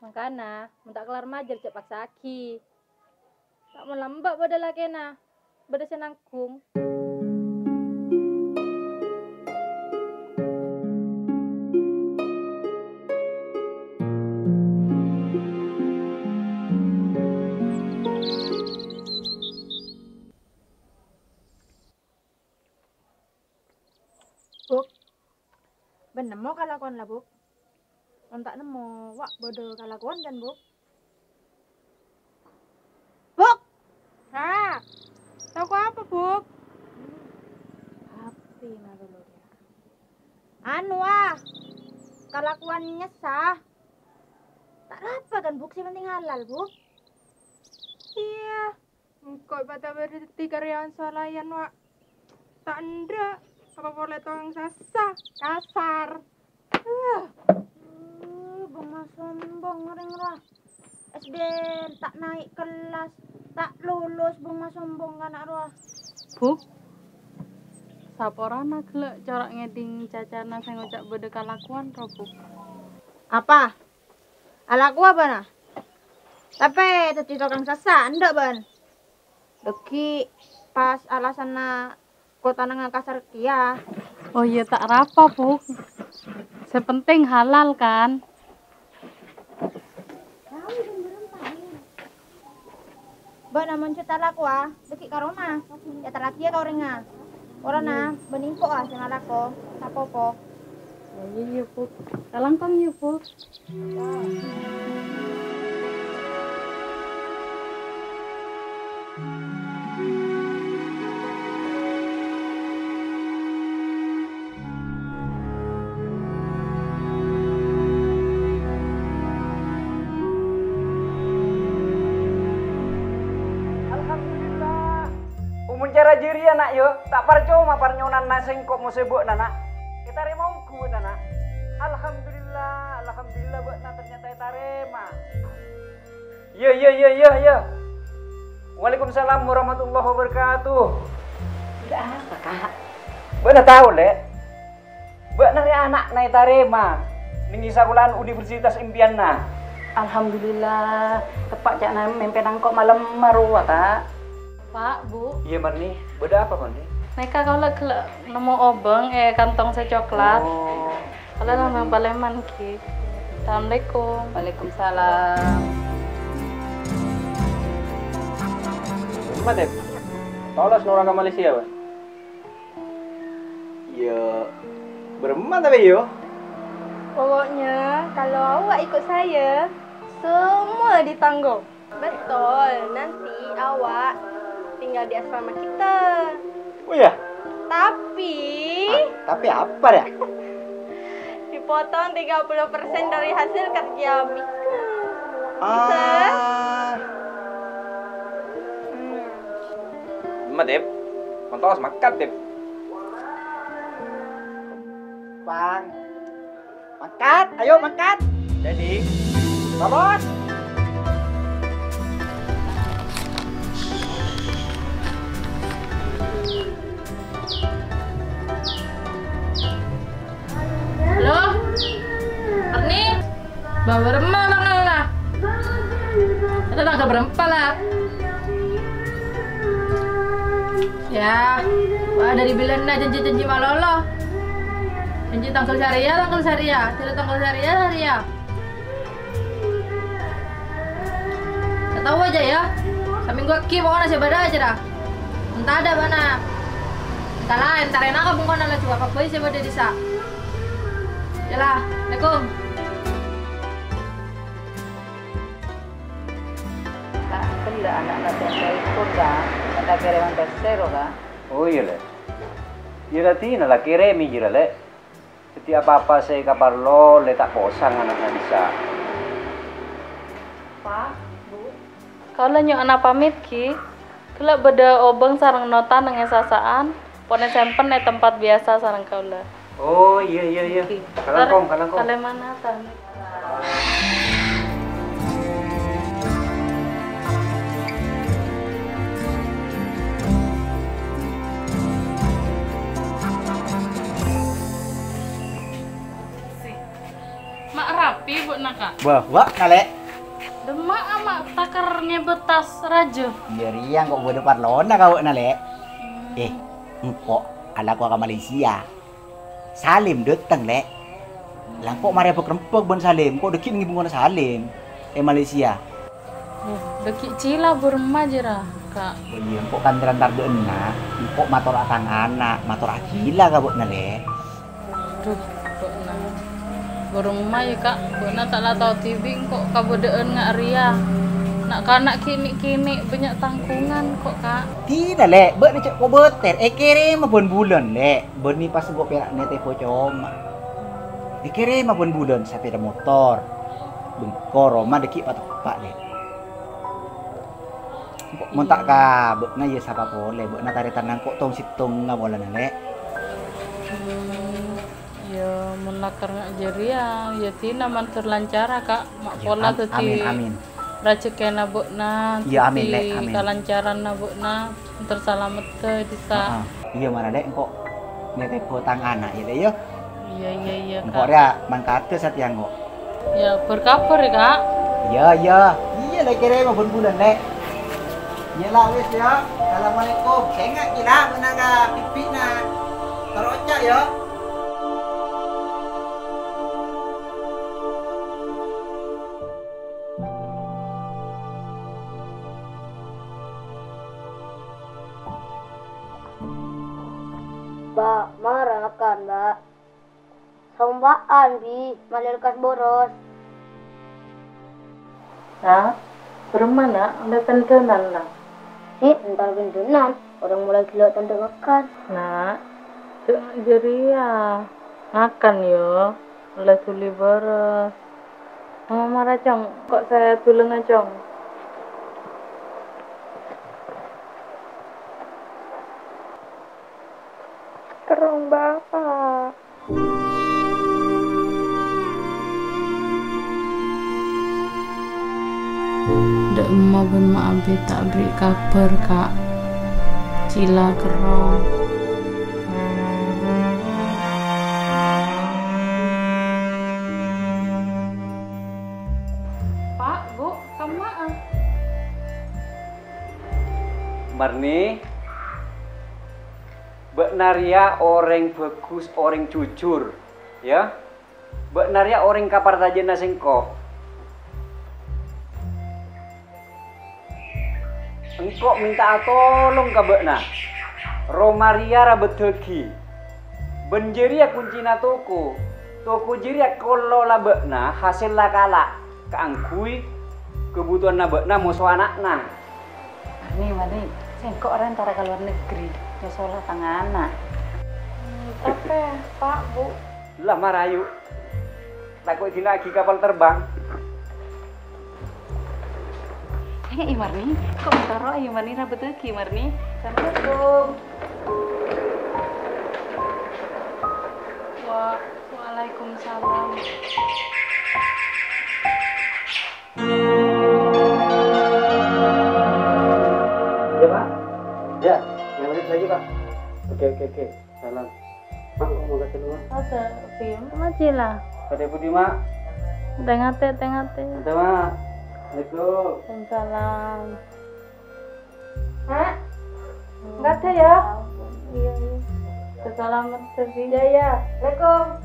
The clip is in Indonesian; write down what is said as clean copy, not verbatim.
Makana, minta kelar majer cek paksa aki. Tak mau lambak pada lakena, pada senangkung. Buk, ben nemu kalakuan lah Buk. Tak nemu, wak bodoh kalakuan kan Buk. Buk! Ha? Tahu apa Buk? Happy na dulu dia. Anu kalakuannya sah. Tak apa kan Buk, sih penting halal Buk. Iya. Kok pada berarti karyawan swalayan wak. Tak ndak. Apa boleh tolong sasa? Kasar. Bunga sombong ngering-ngering. SD tak naik kelas, tak lulus bunga sombong kan arwah. Buk, saporana gelek corak ngeding cacana sing ngucap bede kalakuan ro Buk. Apa? Alaku apa nah? Tapi tadi tukang sasa, ndak ban. Deki pas alasan kota nang kasar kia. Oh iya tak apa Buk. Sepenting halal kan. Ba namun cerita laku deki karoma. Ya terakhir kau renga. Orang benimpo sing alako. Sapopo. Oh iya Buk. Kalangkong ya Buk. Cara jiria nak yo, tak percuma parnyonan nasing kok mau sebut nana. Kita remongku nana. Alhamdulillah buat nana ternyata kita rema. Ya. Waalaikumsalam warahmatullahi wabarakatuh. Tidak apa kak? Benar tahu le. Benar ya anak naik tarema. Ini sakulan Universitas Impian na. Alhamdulillah, tepat jak mempenang kok malam maruwa kak. Pak, Bu. Iya Marni, beda apa Marni? Mereka kalau nemu obeng kantong coklat. Oh. Kalau nama baleman ki. Assalamualaikum. Waalaikumsalam. Mate. Taulas orang ke Malaysia, Bang? Iya. Berempat tapi yo. Pokoknya kalau awak ikut saya, semua ditanggung. Betul, nanti awak tinggal di asrama kita. Oh ya? Tapi apa ya? dipotong 30% dari hasil kerja Bika. Bisa? Tip. Kontos makan, Tip. Bang. Makan, ayo makan. Jadi, vamos. Halo? Arni? Bawa remah lah. Ada tangga berempat lah. Ya, wah dari Belanda janji-janji malolo. Janji tanggal syariah, tidak tanggal syariah. Tak tahu aja ya. Sambil gua ki pokoknya sebada aja dah. Entah ada mana. Entah lah, entar enak apa bukan ala juga apa sebada desa. Yalah, Assalamualaikum. Kak, benda anak-anak yang ikut kak. Ada kiriman tercero kak. Oh iya le. Iya tina lah kiremi jira le. Setiap apa saya kabar lo le tak posang anak bisa. Pak, Bu. Kalau nyo anak pamit ki, kalau beda obeng sarang nota nang sasaan, pone sempen tempat biasa sarang kaula. Oh iya. Kalangkong. Kale mana tan? Mak rapi Bu Naka. Wah, nale. lakarnya betas raja. Iya riang kok gue depan lona kau na le. Engkok ala ko ka Malaysia. Salim datang le. Lang kok mari apa kerempek ben Salim, kok deki ngibung Salim. Malaysia. Deki cila bermajera kak. Oh iya, kok kandiran tar beuna, kok motor akang anak, motor akila ka na le. Duh, beuna. Berumah ya kak, beuna tak lah tahu TV kok kabedean ngak ria. Nak kanak kini banyak tangkungan kok kak. Tidak le, ni cek ko beter, kere mah bon bulan le. Ben ni pas go perak ne tepo coma. Kere mah bon bulan sepeda motor. Bengkor Roma deki patok pak le. Kok montak ka, beuna ya sapa boleh, beuna taretan nang kok tong situng ngabolan le. Ya menakar ngak jeria, ya tina man terlancara kak. Mak pola tu ti. Amin. Rajekena beuna, Ya amin le, amin. Kalancaran na beuna, tersalamet teh disa. Iya mana le kok ne tepo tang anak ya le yo. Iya Kok kak. dia mangkate satiang kok. Ya berkabar ya kak. Iya le kere mah bon bulan le. Ya lah wis ya. Assalamualaikum. Sengak kira menaga pipina. Terocak ya. Mbak, marah kan, Mbak? Sambaan, Bi, malilkas boros. Hah? Bermana? Udah tentunan lah. Entar gendunan, orang mulai gila tanda makan. Nak, jangan jeria. Makan yo. Oleh tuli boros. Mama marah cong, kok saya tulung cong? Kerong bapak. Dek emak ben mak abi tak beri kabar kak. Cila kerong. Pak, Bu, kamu Marni, Mbak Naria orang bagus, orang jujur, ya. Mbak Naria orang kapar saja nasengko. Engkau minta tolong ke Mbak Na. Romaria rabet degi. Benjeria kuncina toko. Toko jeria kolola Mbak Na hasil lakala. Keanggui kebutuhan Mbak Na musuh anakna. Mani, sengkok orang antara ke luar negeri, nyosolah tangan anak. Tapi Pak, Bu. Lah marayu. Takut lagi kapal terbang. Marni, kok mentaro Marni rabet lagi Marni. Assalamualaikum. Waalaikumsalam. Ya Pak? Ya, yang lanjut lagi Pak. Oke. Salam. Mak, mau kasih luar? Ada film aja lah. Ada Budi Mak? Tengate. Ada Mak. Assalamualaikum. Waalaikumsalam. Hah? Enggak ada ya? Iya. Kesalamat sedih. Ya. Assalamualaikum.